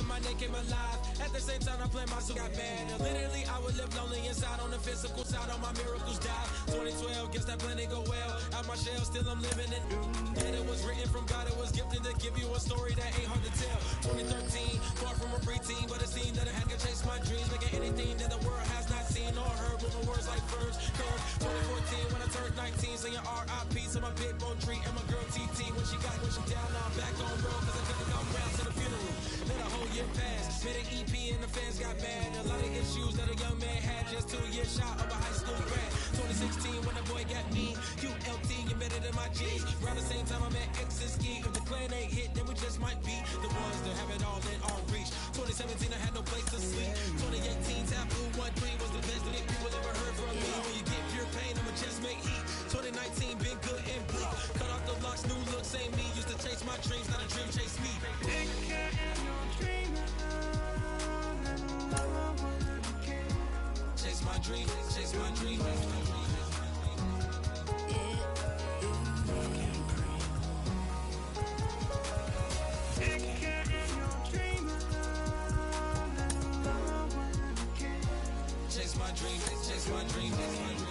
My name came alive. At the same time, I play my suit got bad. And literally, I would live lonely inside. On the physical side, all my miracles died. 2012, guess that plan didn't go well. Out my shell, still I'm living it. Yeah, it was written from God. It was gifted to give you a story that ain't hard to tell. 2013, far from a preteen, but it seemed that I had to chase my dreams, making anything that the world has not seen or heard. Moving words like verbs. Come 2014, when I turned 19, singing R.I.P. to my big bone tree and my girl TT. When she down, now I'm back on road, cause I couldn't come round to the funeral. Let a whole year pass. Made an EP and the fans got mad. A lot of issues that a young man had. Just 2 years shy of a high school grad. 2016 when the boy got me. QLT embedded in my G's. Around the same time I met X and Ski. If the clan ain't hit, then we just might be the ones that have it all in our reach. 2017 I had no place to sleep. 2018 Taboo 1-3 was the best that people ever heard from me. When you get pure pain, I'ma just make heat. 2019 been good and bleak. Cut off the locks, new look, same me. Used to chase my dreams, not a dream chase me. Chase my dream, chase my dream. Chase my dream, chase my dream, chase my dream.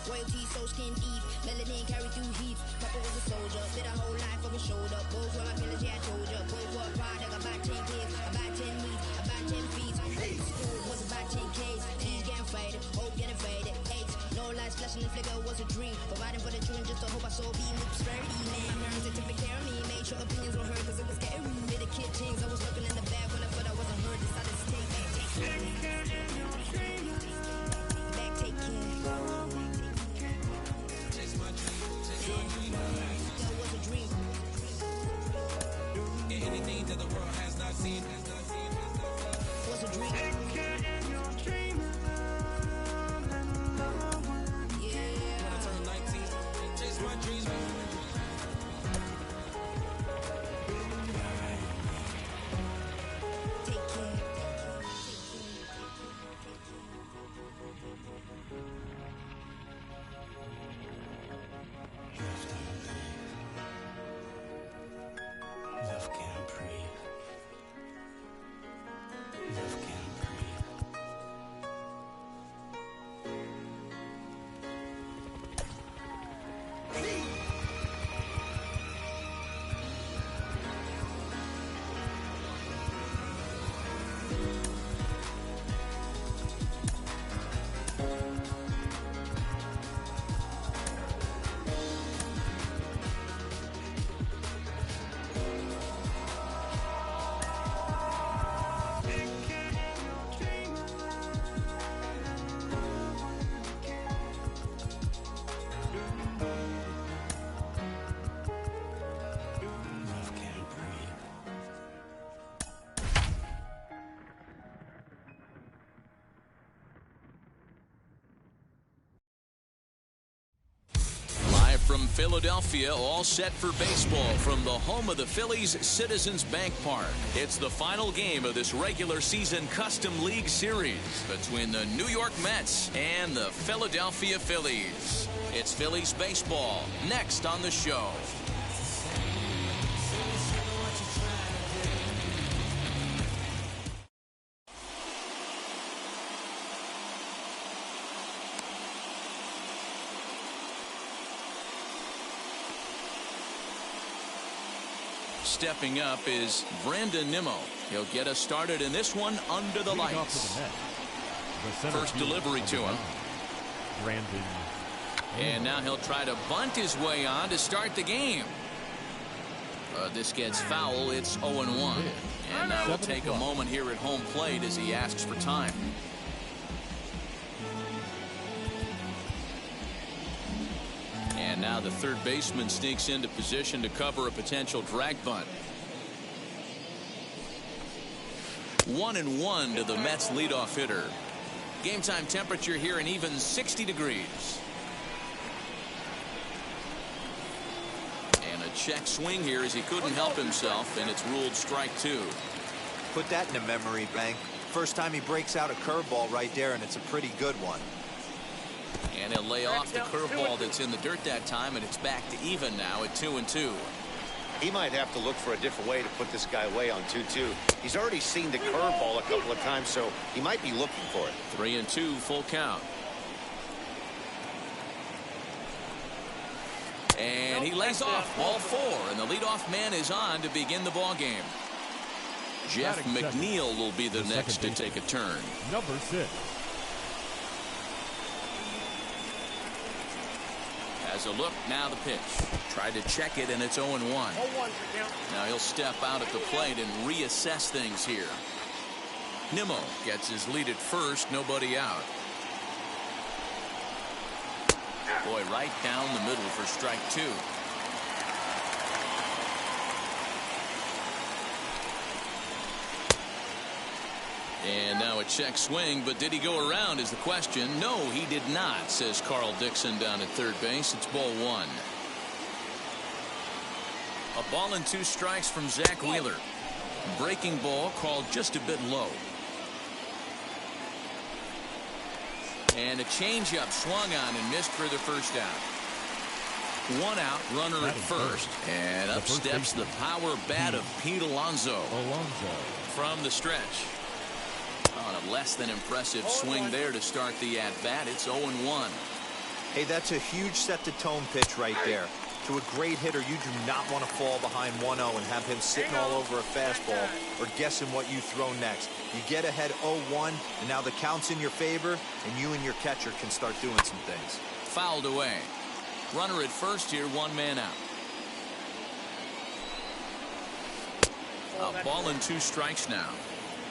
Royalty, so skin deep, melanin carry through heat. Papa was a soldier, did a whole life over shoulder. Both were my pillars, yeah, I told ya. Both were pride, I got about 10 kids, about 10 weeks, about 10 feet. School was about 10 Ks, T's getting faded, hope getting faded. 8, no lights flashing, the flicker was a dream. Providing for the children just to hope I saw beam with prosperity, man. My parents, they took care of me, made sure opinions were heard, cause it was scary. Did the kid things, I was looking in the back when I thought I wasn't heard. Decided to take back, take care. Back, take care. Anything that the world has not seen, was a dream. Yeah. When I turned 19, chase my dreams. Take care. Love can't breathe. Love can't breathe. From Philadelphia, all set for baseball from the home of the Phillies, Citizens Bank Park. It's the final game of this regular season Custom League Series between the New York Mets and the Philadelphia Phillies. It's Phillies baseball next on the show. Stepping up is Brandon Nimmo. He'll get us started in this one under the lights. First delivery to him. Brandon. And now he'll try to bunt his way on to start the game. This gets foul. It's 0-1. And now we'll take a moment here at home plate as he asks for time. And now the third baseman sneaks into position to cover a potential drag bunt. 1-1 to the Mets leadoff hitter. Game time temperature here an even 60 degrees. check swing here as he couldn't help himself, and it's ruled strike 2. Put that in a memory bank. First time he breaks out a curveball right there, and it's a pretty good one. And he'll lay off the curveball that's in the dirt that time, and it's back to even now at 2-2. He might have to look for a different way to put this guy away on 2-2. He's already seen the curveball a couple of times, so he might be looking for it. 3-2, full count. And he lays off ball 4, and the leadoff man is on to begin the ball game. Jeff McNeil will be the next to take a turn. Number 6. As a look, now the pitch. Tried to check it, and it's 0-1. Now he'll step out at the plate and reassess things here. Nimmo gets his lead at first, nobody out. Boy, right down the middle for strike 2. And now a check swing, but did he go around is the question. No, he did not, says Carl Dixon down at third base. It's ball 1. A ball and 2 strikes from Zach Wheeler. Breaking ball called just a bit low. And a changeup swung on and missed for the first out. 1 out, runner at first. And up steps the power bat of Pete Alonso. From the stretch. On a less than impressive swing there to start the at-bat. It's 0-1. Hey, that's a huge set-the-tone pitch right there. To a great hitter, you do not want to fall behind 1-0 and have him sitting all over a fastball or guessing what you throw next. You get ahead 0-1, and now the count's in your favor, and you and your catcher can start doing some things. Fouled away. Runner at first here, 1 man out. A ball and 2 strikes now.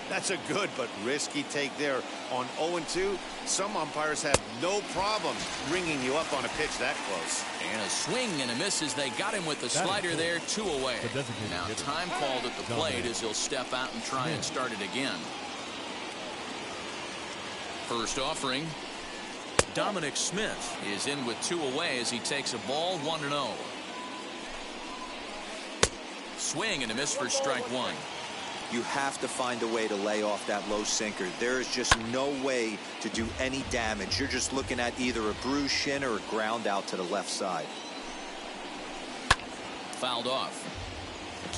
That's a good but risky take there. On 0-2, some umpires have no problem ringing you up on a pitch that close. And a swing and a miss as they got him with the slider there, 2 away. Now time called at the plate as he'll step out and try and start it again. First offering. Dominic Smith is in with 2 away as he takes a ball, 1-0. Swing and a miss for strike 1. You have to find a way to lay off that low sinker. There is just no way to do any damage. You're just looking at either a bruised shin or a ground out to the left side. Fouled off.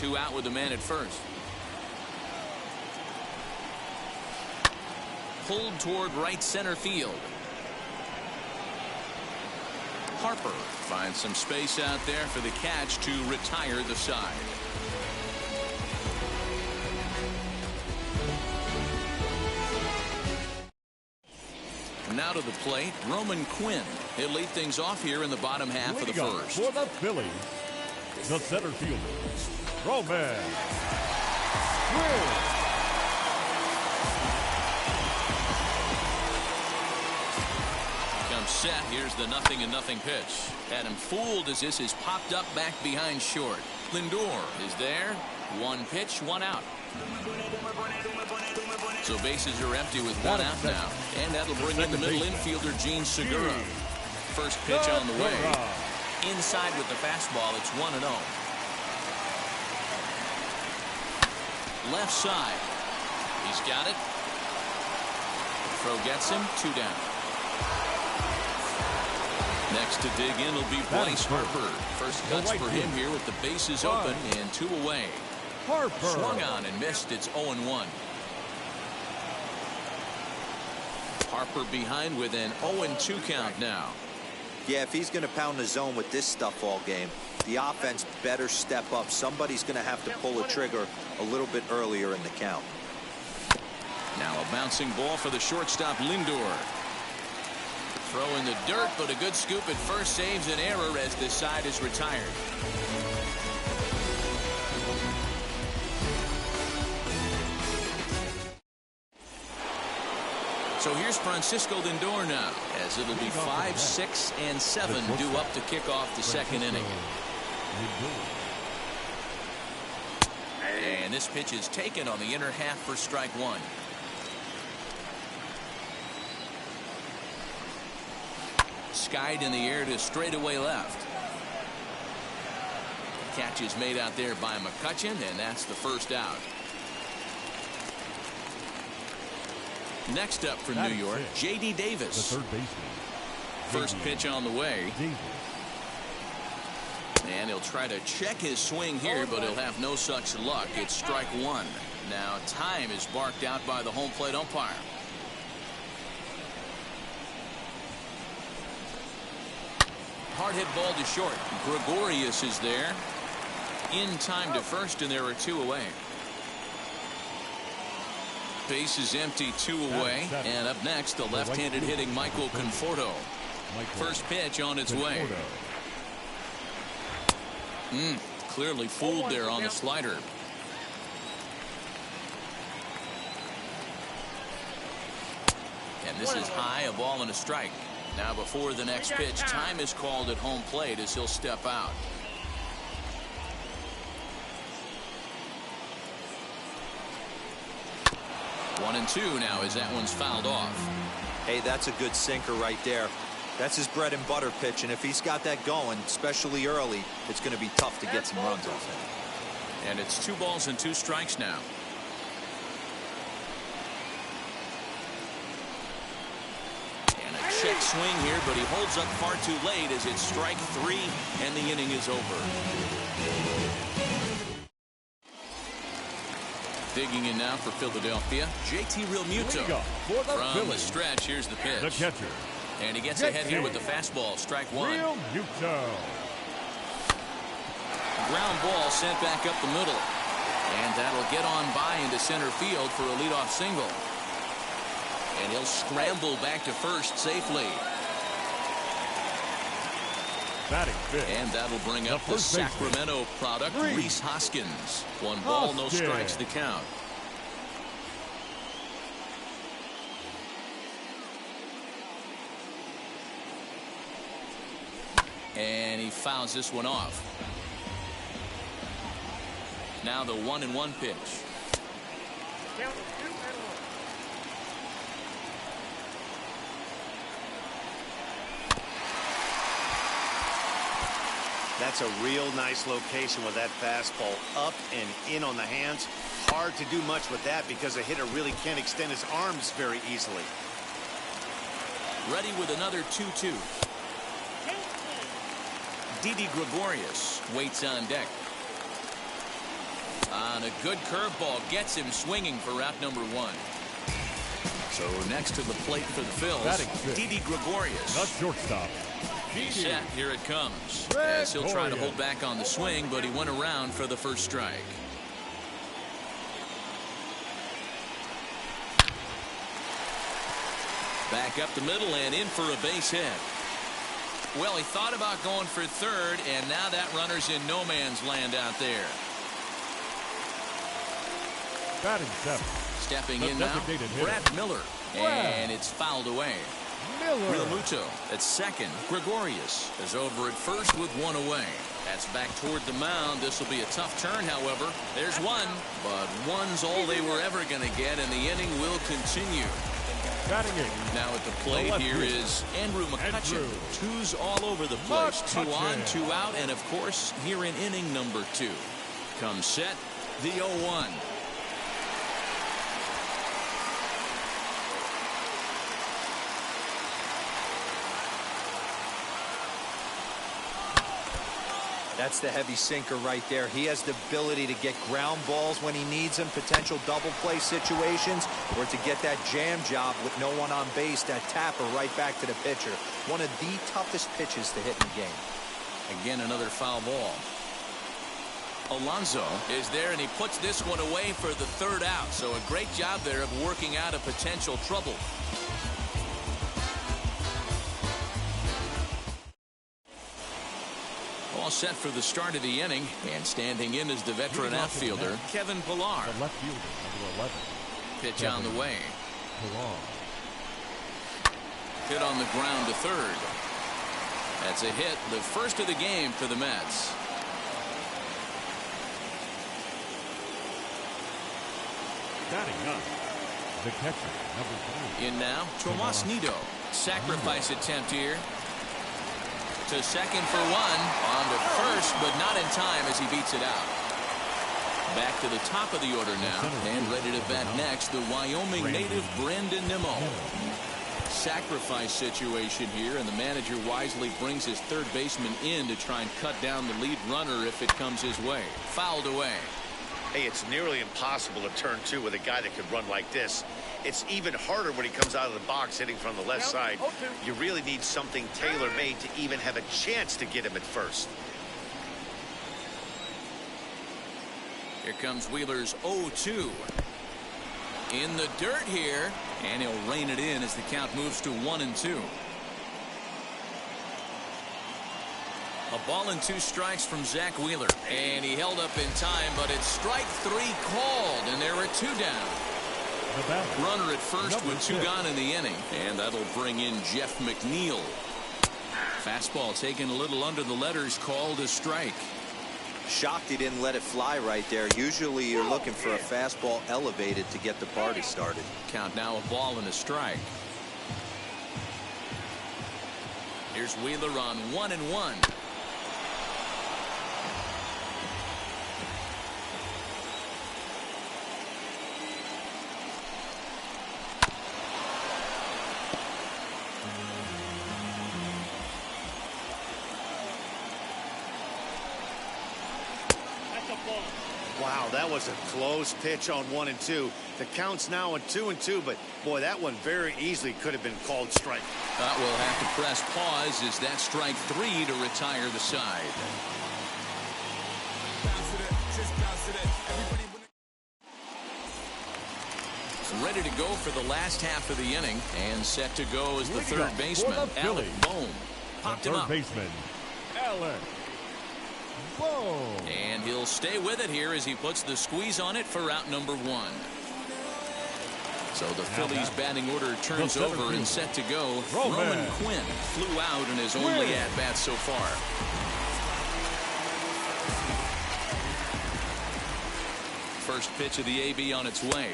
2 out with the man at first. Pulled toward right center field. Harper finds some space out there for the catch to retire the side. Now to the plate, Roman Quinn. He'll lead things off here in the bottom half of the first. For the Phillies, the center fielder, Roman Quinn. Comes set. Here's the 0-0 pitch. Had him fooled as this is popped up back behind short. Lindor is there. 1 pitch, 1 out. So bases are empty with 1 out now. And that'll bring in the middle infielder, Gene Segura. First pitch on the way. Inside with the fastball, it's 1-0. Left side. He's got it. Throw gets him, 2 down. Next to dig in will be Bryce Harper. First cuts for him here with the bases open and 2 away. Harper swung on and missed. It's 0-1. Harper behind with an 0-2 count now. Yeah, if he's going to pound the zone with this stuff all game, the offense better step up. Somebody's going to have to pull a trigger a little bit earlier in the count. Now a bouncing ball for the shortstop, Lindor. Throw in the dirt, but a good scoop at first saves an error as this side is retired. So here's Francisco Lindor now, as it'll be 5, 6, and 7 due up to kick off the second inning. And this pitch is taken on the inner half for strike 1. Skied in the air to straightaway left. Catch is made out there by McCutchen, and that's the first out. Next up for New York, J.D. Davis. The third baseman. First pitch on the way. And he'll try to check his swing here, but he'll have no such luck. It's strike one. Now time is barked out by the home plate umpire. Hard hit ball to short. Gregorius is there. In time to first, and there are two away. Base is empty, two away. And up next, the left-handed hitting Michael Conforto. First pitch on its way. Clearly fooled there on the slider. And this is high, a ball and a strike. Now before the next pitch, time is called at home plate as he'll step out. One and two now as that one's fouled off. Hey, that's a good sinker right there. That's his bread and butter pitch, and if he's got that going, especially early, it's going to be tough to get some runs off him. And it's 2 balls and 2 strikes now. And a check swing here, but he holds up far too late as it's strike 3, and the inning is over. Digging in now for Philadelphia, JT Realmuto. From the stretch, here's the pitch. The catcher. And he gets ahead here with the fastball, strike 1. Realmuto. Ground ball sent back up the middle. And that'll get on by into center field for a leadoff single. And he'll scramble back to first safely. Batting fifth. And that'll bring up the Sacramento product, Rhys Hoskins. 1 ball, no strikes to count. And he fouls this one off. Now the 1-1 pitch. That's a real nice location with that fastball up and in on the hands. Hard to do much with that because a hitter really can't extend his arms very easily. Ready with another 2-2. Didi Gregorius waits on deck. On a good curveball, gets him swinging for out number 1. So next to the plate for the Phils, Didi Gregorius. Not shortstop. He's set. Here it comes. As he'll try to hold back on the swing, but he went around for the first strike. Back up the middle and in for a base hit. Well, he thought about going for third, and now that runner's in no man's land out there. Batting 7. Stepping in now, Brad Miller. And it's fouled away. Realmuto at second. Gregorius is over at first with 1 away. That's back toward the mound. This will be a tough turn, however. There's 1, but 1's all they were ever going to get, and the inning will continue. Now at the plate here is Andrew McCutchen. 2's all over the place. 2 on, 2 out, and of course here in inning number 2. Comes set, the 0-1. That's the heavy sinker right there. He has the ability to get ground balls when he needs them, potential double play situations, or to get that jam job with no one on base, that tapper right back to the pitcher. One of the toughest pitches to hit in the game. Again, another foul ball. Alonso is there, and he puts this one away for the 3rd out. So a great job there of working out a potential trouble. All set for the start of the inning, and standing in is the veteran outfielder, Kevin Pillar. The left fielder, number 11. Pitch on the way. Pillar. Hit on the ground to third. That's a hit, the first of the game for the Mets. Batting up, the catcher, number 3. In now, Tomas Nido. Sacrifice attempt here. To second for one. On to first, but not in time as he beats it out. Back to the top of the order now. And ready to bat next, the Wyoming native Brandon Nimmo. Sacrifice situation here, and the manager wisely brings his third baseman in to try and cut down the lead runner if it comes his way. Fouled away. Hey, it's nearly impossible to turn two with a guy that could run like this. It's even harder when he comes out of the box hitting from the left side. You really need something tailor-made to even have a chance to get him at first. Here comes Wheeler's 0-2. In the dirt here, and he'll rein it in as the count moves to 1-2. A ball and 2 strikes from Zach Wheeler, and he held up in time, but it's strike 3 called, and there are 2 down. Runner at first with 2 gone in the inning, and that'll bring in Jeff McNeil. Fastball taken a little under the letters, called a strike. Shocked he didn't let it fly right there. Usually you're looking for a fastball elevated to get the party started. Count now, a ball and a strike. Here's Wheeler on 1-1. Wow, that was a close pitch on 1-2. The count's now at 2-2, but boy, that one very easily could have been called strike. We'll have to press pause as that strike 3 to retire the side. Ready to go for the last half of the inning, and set to go as the third baseman, Alec Bohm. Popped him up. Baseman, Alec. Boom. And he'll stay with it here as he puts the squeeze on it for out number 1. So the Phillies batting order turns over and set to go. Roman Quinn flew out in his only at-bat so far. First pitch of the AB on its way.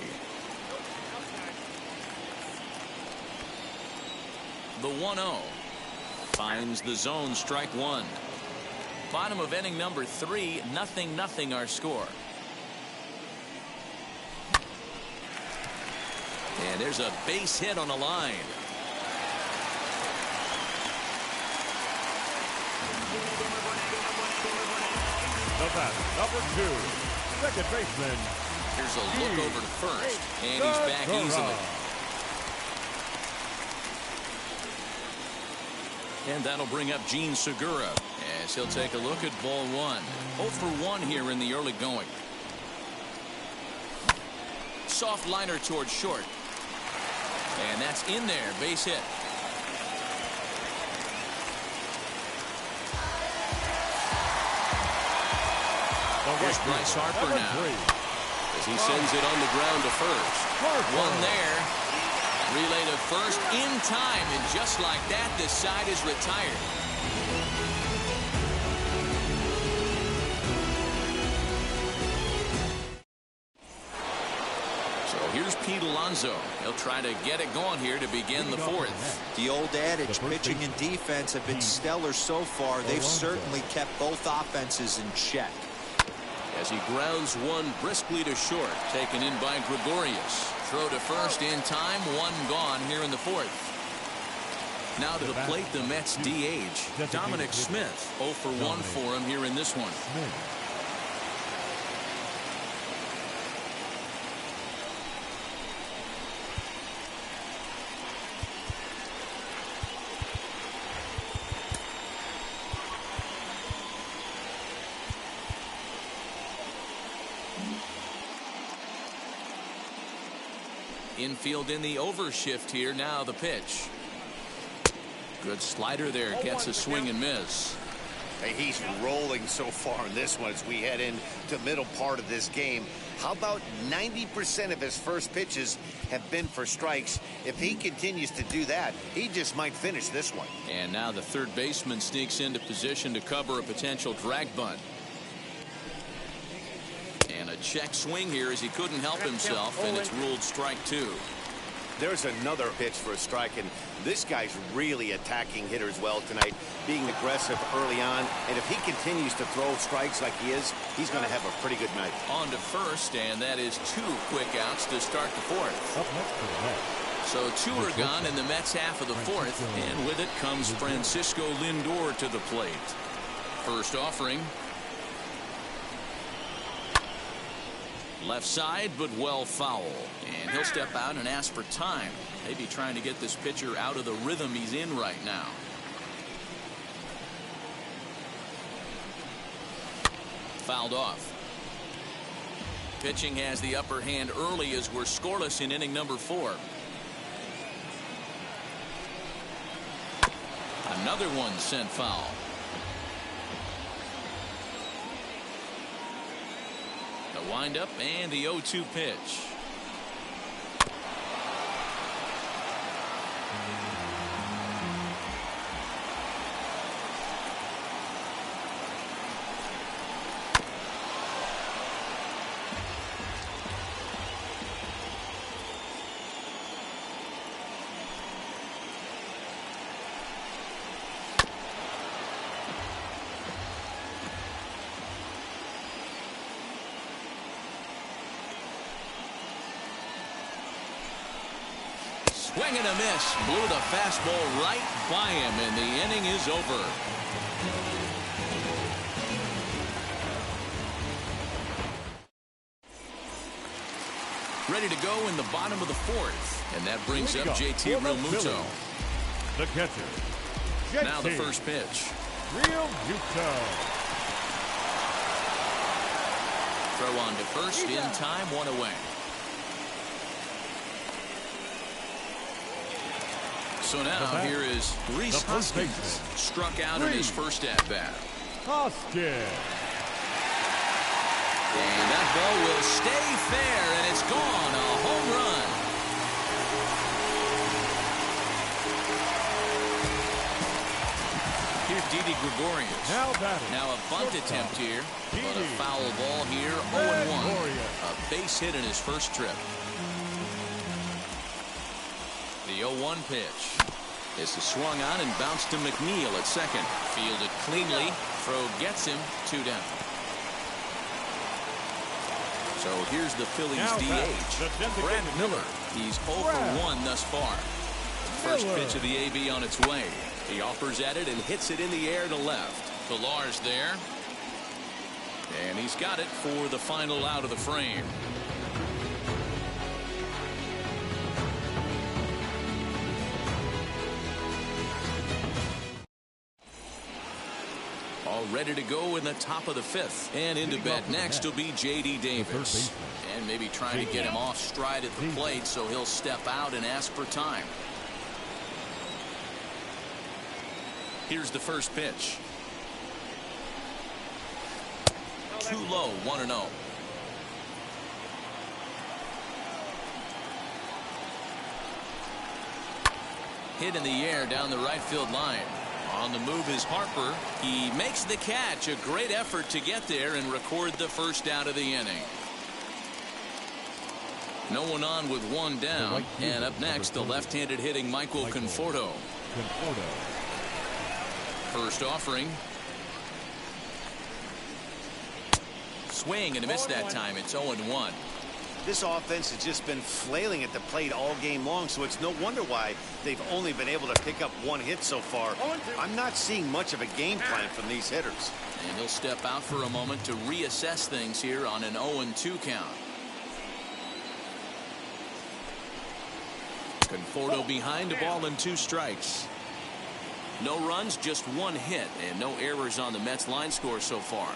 The 1-0 finds the zone, strike 1. Bottom of inning number 3, 0-0 our score. And there's a base hit on the line. The bat, number 2, second baseman. Here's a look over to first, and he's back easily. And that'll bring up Gene Segura as he'll take a look at ball 1. 0 for 1 here in the early going. Soft liner towards short. And that's in there, base hit. Here's Bryce Harper now as he sends it on the ground to first. One there. Relay to first in time, and just like that, this side is retired. So here's Pete Alonso. He'll try to get it going here to begin the 4th. The old adage, pitching and defense have been stellar so far. They've certainly kept both offenses in check. As he grounds one briskly to short, taken in by Gtorrious. Throw to first in time, 1 gone here in the 4th. Now to the plate, the Mets DH, Dominic Smith. 0 for 1 for him here in this one. Infield in the overshift here. Now the pitch. Good slider there. Gets a swing and miss. Hey, he's rolling so far in this one as we head into the middle part of this game. How about 90% of his first pitches have been for strikes? If he continues to do that, he just might finish this one. And now the third baseman sneaks into position to cover a potential drag bunt. And a check swing here as he couldn't help himself, and it's ruled strike 2. There's another pitch for a strike, and this guy's really attacking hitters well tonight, being aggressive early on. And if he continues to throw strikes like he is, he's going to have a pretty good night. On to first, and that is 2 quick outs to start the 4th. Up next for the Mets. So 2 are gone in the Mets half of the 4th, and with it comes Francisco Lindor to the plate. First offering. Left side, but well foul. And he'll step out and ask for time. Maybe trying to get this pitcher out of the rhythm he's in right now. Fouled off. Pitching has the upper hand early as we're scoreless in inning number 4. Another one sent foul. The windup and the 0-2 pitch. Swing and a miss. Blew the fastball right by him, and the inning is over. Ready to go in the bottom of the 4th, and that brings up JT Realmuto. The catcher, JT. Now the first pitch. Realmuto. Throw on to first in time, 1 away. So now here is Rhys Hoskins, struck out in his first at-bat. Hoskins. And that ball will stay fair, and it's gone. A home run. Here's Didi Gregorius. Now a bunt attempt here, but a foul ball here, 0-1. A base hit in his first trip. The 0-1 pitch. This is swung on and bounced to McNeil at second. Fielded cleanly. Throw gets him, 2 down. So here's the Phillies DH, Brad Miller. He's 0 for 1 thus far. First pitch of the AB on its way. He offers at it and hits it in the air to left. Pillar's there. And he's got it for the final out of the frame. All ready to go in the top of the 5th. And into bat next will be J.D. Davis. And maybe trying to get him off stride at the plate, so he'll step out and ask for time. Here's the first pitch. Too low, 1-0. Hit in the air down the right field line. On the move is Harper. He makes the catch. A great effort to get there and record the first out of the inning. No one on with 1 down. And up next, the left-handed hitting Michael Conforto. First offering. Swing and a miss that time. It's 0-1. This offense has just been flailing at the plate all game long, so it's no wonder why they've only been able to pick up 1 hit so far. I'm not seeing much of a game plan from these hitters. And he'll step out for a moment to reassess things here on an 0-2 count. Conforto behind, a ball and 2 strikes. No runs, just 1 hit, and no errors on the Mets line score so far.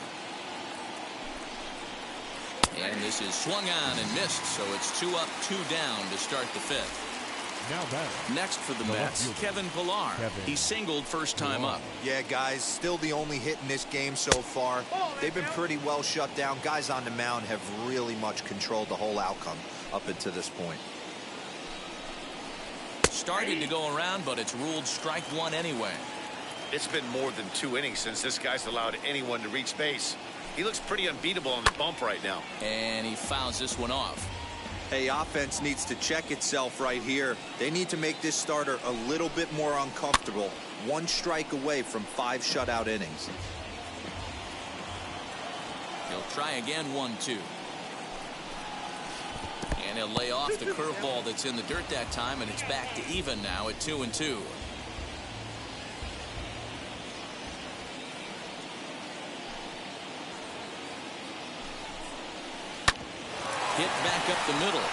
And this is swung on and missed, so it's 2 up, 2 down to start the 5th. Next for the Mets, Kevin Pillar. He singled first time up. Yeah, guys, still the only hit in this game so far. They've been pretty well shut down. Guys on the mound have really much controlled the whole outcome up until this point. Starting to go around, but it's ruled strike 1 anyway. It's been more than 2 innings since this guy's allowed anyone to reach base. He looks pretty unbeatable on the bump right now. And he fouls this one off. Hey, offense needs to check itself right here. They need to make this starter a little bit more uncomfortable. 1 strike away from 5 shutout innings. He'll try again, 1-2. And he'll lay off the curveball that's in the dirt that time, and it's back to even now at 2-2. Hit back up the middle.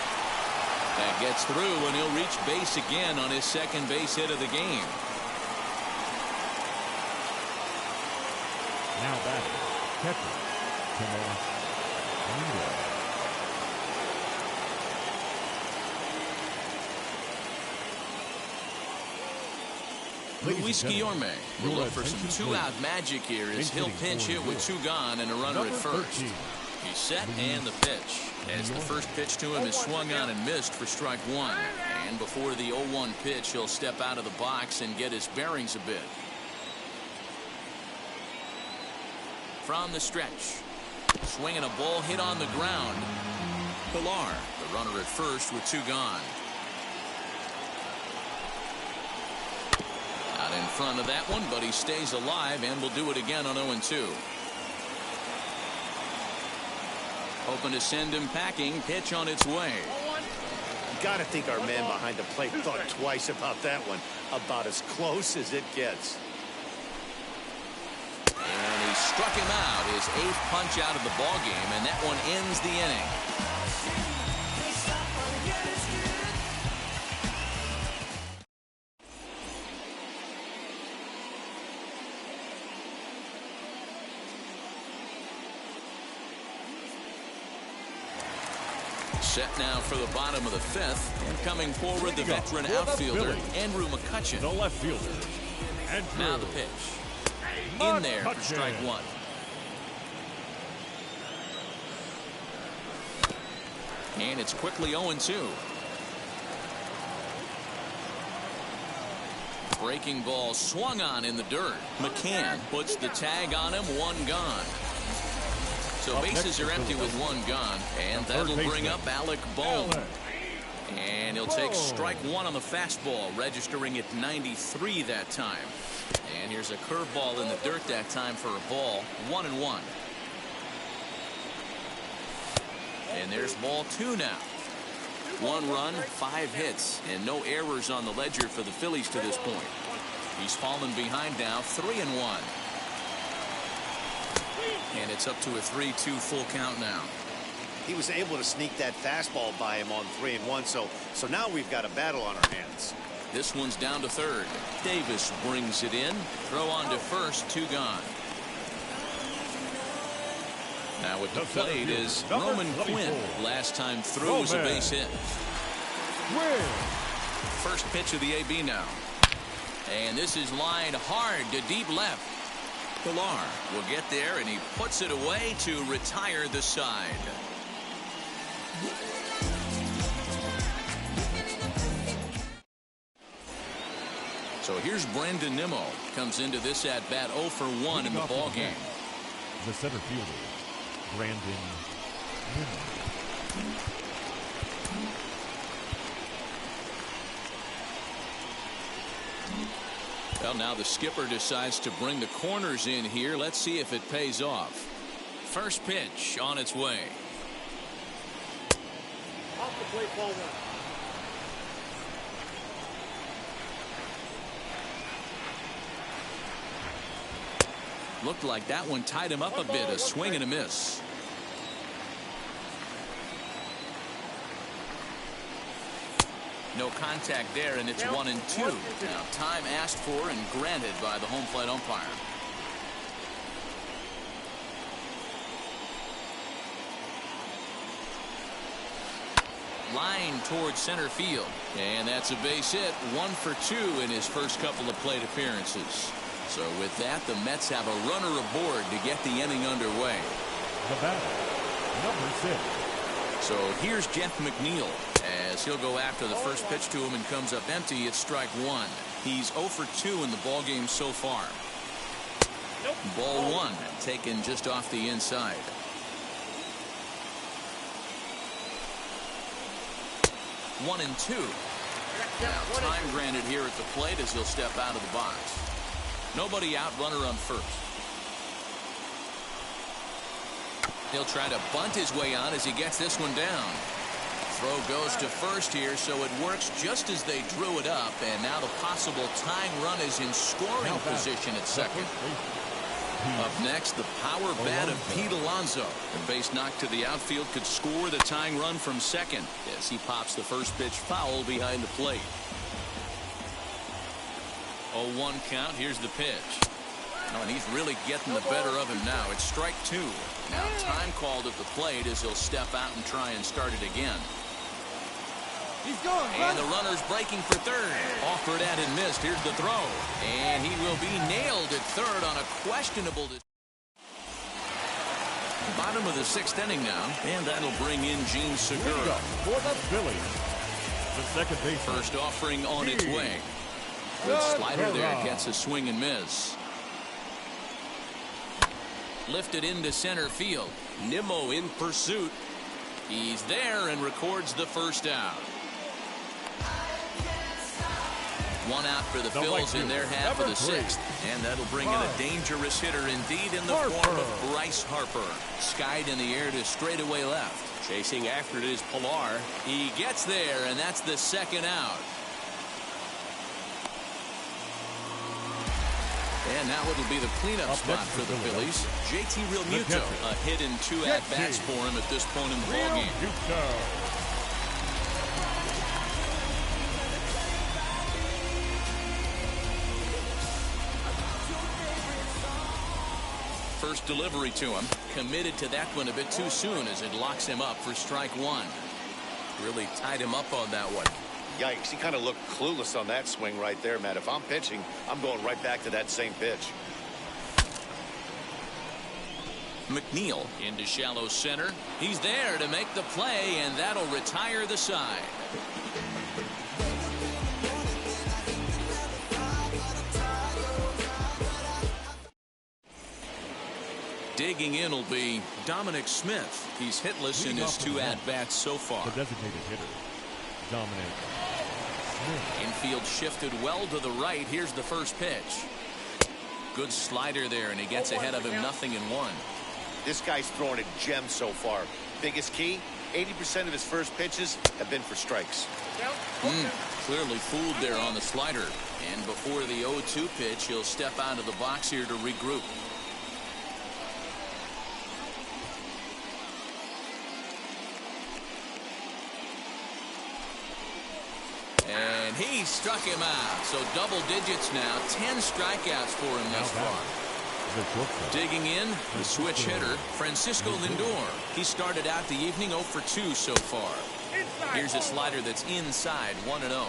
That gets through, and he'll reach base again on his second base hit of the game. Now batting, catcher, Luis Guillorme will look for some 2-out magic here as he'll pinch hit with 2 gone and a runner at first. He's set, and the pitch. As the first pitch to him is swung on and missed for strike 1. And before the 0-1 pitch, he'll step out of the box and get his bearings a bit. From the stretch. Swinging a ball hit on the ground. Pilar, the runner at first with 2 gone. Out in front of that one, but he stays alive and will do it again on 0-2. Hoping to send him packing. Pitch on its way. Gotta think our man behind the plate thought twice about that one. About as close as it gets. And he struck him out, his 8th punch out of the ball game, and that one ends the inning. Set now for the bottom of the 5th, and coming forward the veteran outfielder Andrew McCutchen. The left fielder. Now the pitch. In there for strike 1. And it's quickly 0-2. Breaking ball swung on in the dirt. McCann puts the tag on him. 1 gone. So bases are empty with 1 gone, and that'll bring up Alec Bohm. And he'll take strike 1 on the fastball, registering at 93 that time. And here's a curveball in the dirt that time for a ball. 1-1. And there's ball 2 now. 1 run, 5 hits, and no errors on the ledger for the Phillies to this point. He's fallen behind now, 3-1. And it's up to a 3-2 full count now. He was able to sneak that fastball by him on 3-1, so now we've got a battle on our hands. This one's down to third. Davis brings it in. Throw on to first, 2 gone. Now at the plate is Roman Quinn. Last time through was a base hit. First pitch of the AB now. And this is lined hard to deep left. Pilar will get there, and he puts it away to retire the side. So here's Brandon Nimmo. Comes into this at bat 0 for 1 in the ball game. The center fielder, Brandon Nimmo. Well, now the skipper decides to bring the corners in here. Let's see if it pays off. First pitch on its way. Off the plate, ball 1. Looked like that one tied him up a bit. A swing and a miss. No contact there, and it's 1-2. Now time asked for and granted by the home plate umpire. Line towards center field, and that's a base hit. 1 for 2 in his first couple of plate appearances. So with that, the Mets have a runner aboard to get the inning underway. The batter, number 6. So here's Jeff McNeil as he'll go after the first pitch to him and comes up empty. It's strike 1. He's 0 for 2 in the ball game so far. Ball 1 taken just off the inside. 1-2. Now, time granted here at the plate as he'll step out of the box. Nobody out, runner on first. He'll try to bunt his way on as he gets this one down. Throw goes to first here, so it works just as they drew it up, and now the possible tying run is in scoring position at second. Up next, the power bat of Pete Alonso. The base knock to the outfield could score the tying run from second as he pops the first pitch foul behind the plate. 0-1 count. Here's the pitch. Oh, and he's really getting the better of him now. It's strike two. Now time called at the plate as he'll step out and try and start it again. He's going. And the runner's breaking for third. Offered at and missed. Here's the throw. And he will be nailed at third on a questionable. Bottom of the sixth inning now. And that'll bring in Gene Segura. For the Phillies. The second base. First offering on its way. Good slider there. Gets a swing and miss. Lifted into center field. Nimmo in pursuit. He's there and records the first out. One out for the Phils in their half of the sixth. And that'll bring in a dangerous hitter indeed in the form of Bryce Harper. Skied in the air to straightaway left. Chasing after it is Pilar. He gets there, and that's the second out. And now it'll be the cleanup spot for the Phillies. JT Realmuto, a hit and 2 at-bats for him at this point in the ballgame. First delivery to him. Committed to that one a bit too soon as it locks him up for strike one. Really tied him up on that one. Yikes, he kind of looked clueless on that swing right there, Matt. If I'm pitching, I'm going right back to that same pitch. McNeil into shallow center. He's there to make the play, and that'll retire the side. Digging in will be Dominic Smith. He's hitless in his 2 at-bats so far. The designated hitter, Dominic Smith. Infield shifted well to the right. Here's the first pitch. Good slider there, and he gets ahead of him 0-1. This guy's throwing a gem so far. Biggest key, 80% of his first pitches have been for strikes. Clearly fooled there on the slider. And before the 0-2 pitch, he'll step out of the box here to regroup. And he struck him out. So double digits now. 10 strikeouts for him thus far. Digging in, the switch hitter, Francisco Lindor. He started out the evening 0 for 2 so far. Here's a slider that's inside, 1-0.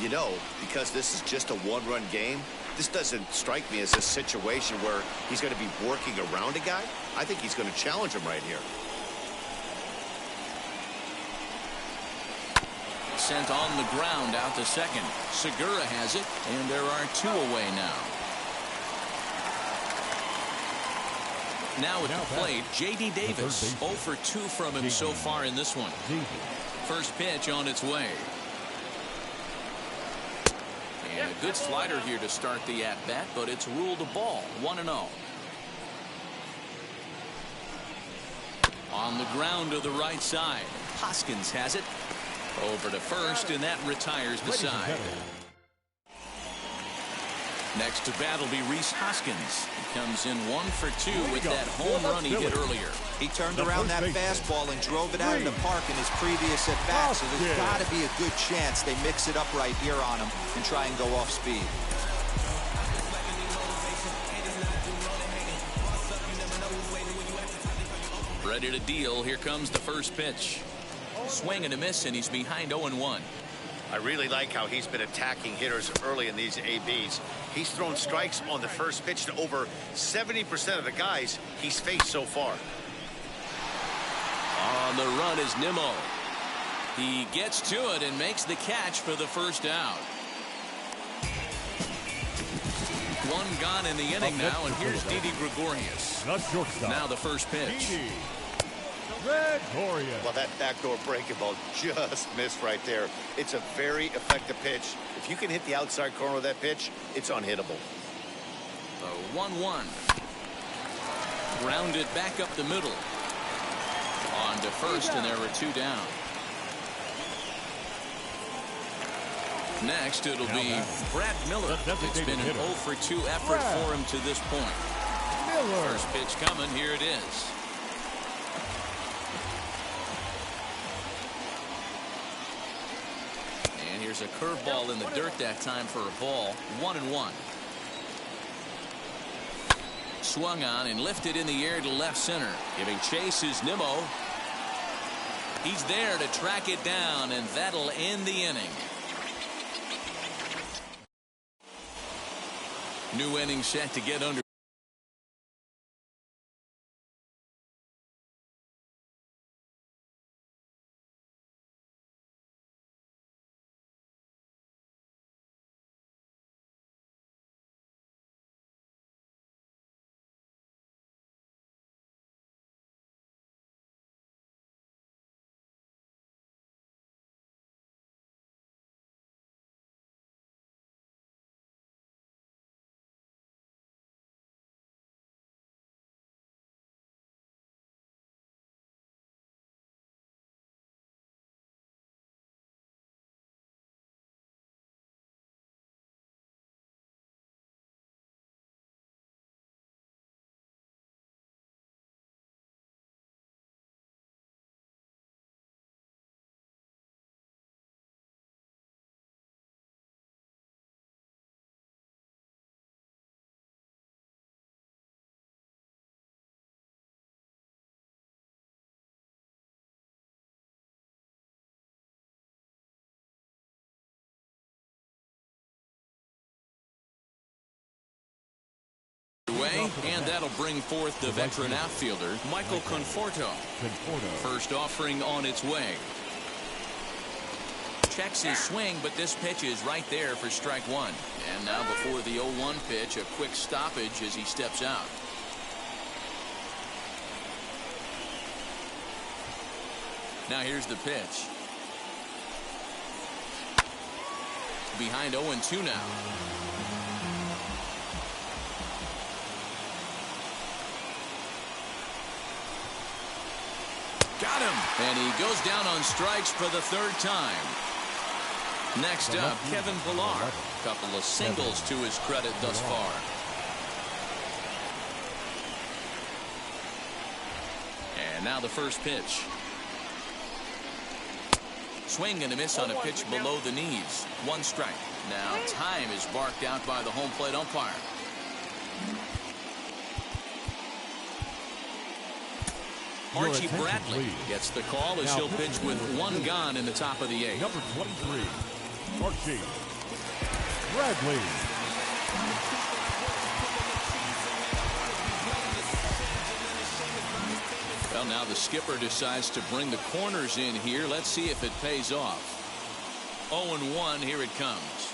You know, because this is just a one-run game, this doesn't strike me as a situation where he's going to be working around a guy. I think he's going to challenge him right here. Sent on the ground out to second. Segura has it, and there are 2 away now. Now at the plate, J.D. Davis. 0 for 2 from him so far in this one. First pitch on its way. And a good slider here to start the at-bat, but it's ruled a ball. 1-0. On the ground to the right side. Hoskins has it. Over to first, and that retires the side. Next to bat will be Rhys Hoskins. He comes in 1 for 2 with that home run he hit earlier. He turned around that fastball and drove it out of the park in his previous at-bat, so there's got to be a good chance they mix it up right here on him and try and go off speed. Ready to deal. Here comes the first pitch. Swing and a miss, and he's behind 0-1. I really like how he's been attacking hitters early in these ABs. He's thrown strikes on the first pitch to over 70% of the guys he's faced so far. On the run is Nimmo. He gets to it and makes the catch for the first out. 1 gone in the inning now, and here's Didi Gregorius. Now the first pitch. Gtorrious. Well, that backdoor breaking ball just missed right there. It's a very effective pitch. If you can hit the outside corner of that pitch, it's unhittable. The 1-1. Grounded back up the middle. On to first, and there were 2 down. Next, it'll be Brad Miller. It's been an 0 for 2 effort for him to this point. First pitch coming. Here it is. And here's a curveball in the dirt that time for a ball. 1-1. Swung on and lifted in the air to left center. Giving chase is Nimmo. He's there to track it down, and that'll end the inning. New inning set to get under. And that'll bring forth the veteran outfielder, Michael Conforto. First offering on its way. Checks his swing, but this pitch is right there for strike 1. And now before the 0-1 pitch, a quick stoppage as he steps out. Now here's the pitch. Behind 0-2 now. Got him. And he goes down on strikes for the 3rd time. Next up, Kevin Pillar. Couple of singles to his credit thus far. And now the first pitch. Swing and a miss on a pitch below the knees. 1 strike. Now time is barked out by the home plate umpire. Archie Bradley gets the call as he'll pitch with 1 gone in the top of the 8th. Number 23, Archie Bradley. Well, now the skipper decides to bring the corners in here. Let's see if it pays off. 0-1, here it comes.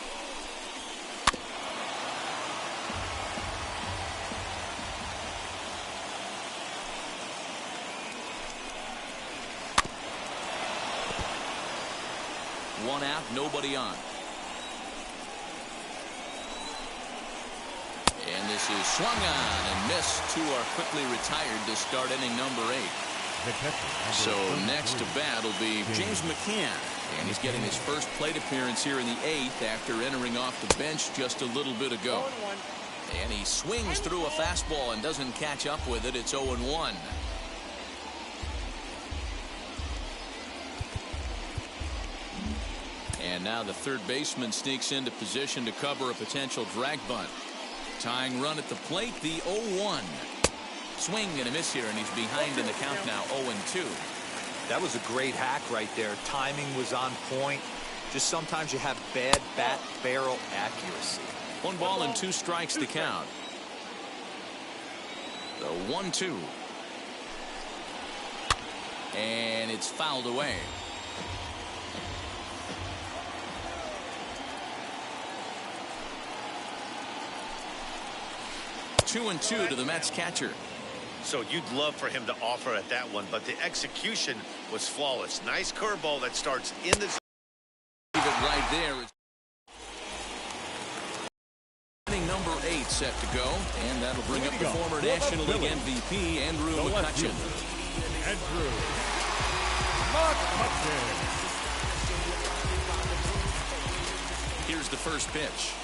One out, nobody on. And this is swung on and missed. 2 are quickly retired to start inning number 8. So next to bat will be James McCann. And he's getting his first plate appearance here in the 8th after entering off the bench just a little bit ago. And he swings through a fastball and doesn't catch up with it. It's 0-1. And now the third baseman sneaks into position to cover a potential drag bunt. Tying run at the plate, the 0-1. Swing and a miss here, and he's behind in the count now, 0-2. That was a great hack right there. Timing was on point. Just sometimes you have bad bat barrel accuracy. 1 ball and 2 strikes to count. The 1-2. And it's fouled away. 2-2 to the Mets catcher. So you'd love for him to offer at that one, but the execution was flawless. Nice curveball that starts in the zone. Leave it right there. Inning number 8 set to go, and that'll bring up the former National League MVP, Andrew McCutchen. Andrew McCutchen. Here's the first pitch.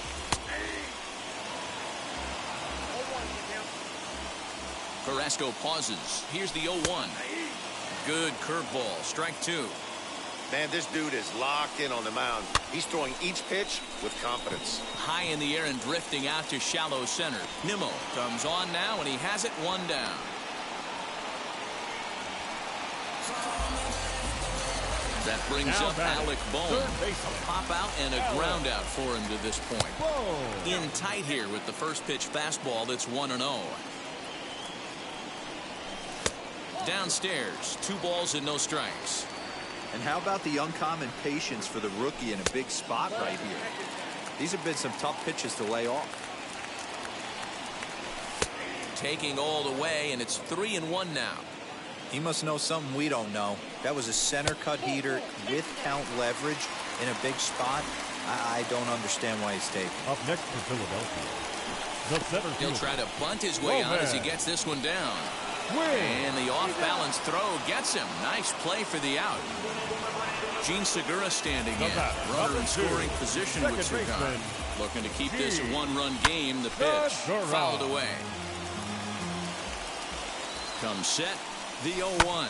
Carrasco pauses. Here's the 0-1. Good curveball. Strike 2. Man, this dude is locked in on the mound. He's throwing each pitch with confidence. High in the air and drifting out to shallow center. Nimmo comes on now, and he has it 1 down. That brings up Alec Bohm. A pop out and a ground out for him to this point. In tight here with the first pitch fastball that's 1-0. Downstairs, 2 balls and no strikes. And how about the uncommon patience for the rookie in a big spot right here? These have been some tough pitches to lay off. Taking all the way, and it's 3-1 now. He must know something we don't know. That was a center cut heater with count leverage in a big spot. I don't understand why he's taking. Up next for Philadelphia, the center He'll fielder. try to bunt his way out as he gets this one down. And the off-balance throw gets him. Nice play for the out. Gene Segura standing in. Runner in scoring position with Segura. Looking to keep this a 1-run game. The pitch fouled away. Comes set. The 0-1.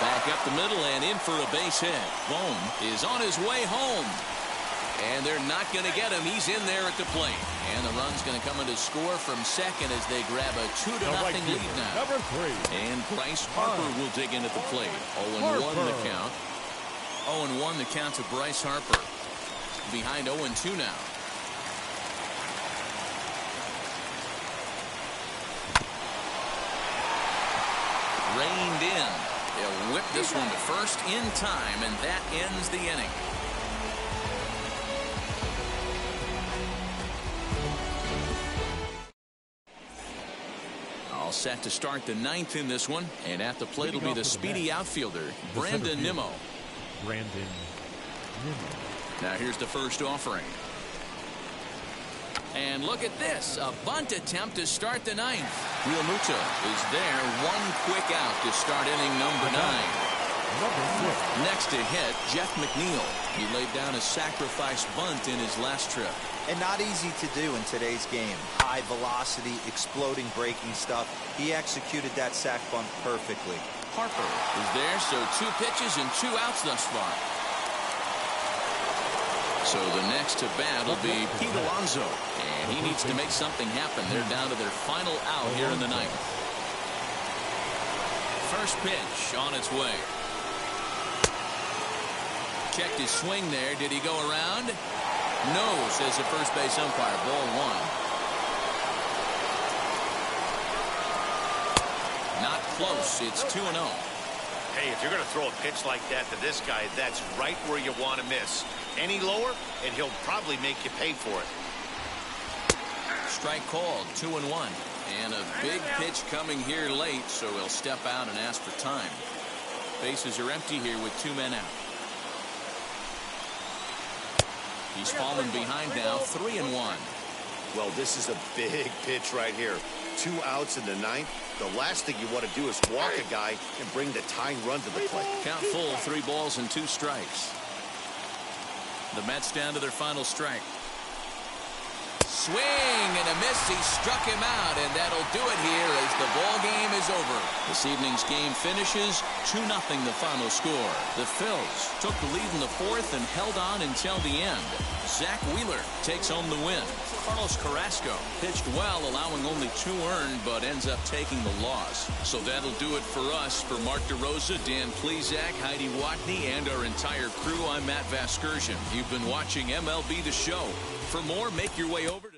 Back up the middle and in for a base hit. Bohm is on his way home. And they're not going to get him. He's in there at the plate. And the run's going to come in to score from second as they grab a 2-0 lead now. Number 3. And Bryce Harper will dig in at the plate. 0-1 the count. 0-1 the count to Bryce Harper. Behind 0-2 now. Reined in. They'll whip this one to first in time, and that ends the inning. All set to start the 9th in this one, and at the plate will be the speedy outfielder, Brandon Nimmo. Now here's the first offering. And look at this, a bunt attempt to start the 9th. Real Muto is there, 1 quick out to start inning number 9. Next to hit, Jeff McNeil. He laid down a sacrifice bunt in his last trip. And not easy to do in today's game. High velocity, exploding breaking stuff. He executed that sac bunt perfectly. Harper is there, so 2 pitches and 2 outs thus far. So the next to bat will be Pete Alonso, and he needs to make something happen. They're down to their final out here in the 9th. First pitch on its way. Checked his swing there. Did he go around? No, says the first base umpire. Ball 1. Not close. It's 2-0. Hey, if you're going to throw a pitch like that to this guy, that's right where you want to miss. Any lower, and he'll probably make you pay for it. Strike called, 2-1. And a big pitch coming here late, so he'll step out and ask for time. Bases are empty here with 2 men out. He's fallen behind now, 3-1. Well, this is a big pitch right here. 2 outs in the 9th. The last thing you want to do is walk a guy and bring the tying run to the plate. Count full, 3 balls and 2 strikes. The Mets down to their final strike. Swing and a miss. He struck him out, and that'll do it here as the ball game is over. This evening's game finishes 2-0 the final score. The Phils took the lead in the 4th and held on until the end. Zach Wheeler takes home the win. Carlos Carrasco pitched well, allowing only 2 earned, but ends up taking the loss. So that'll do it for us. For Mark DeRosa, Dan Plezak, Heidi Watney, and our entire crew, I'm Matt Vasgersian. You've been watching MLB The Show. For more, make your way over to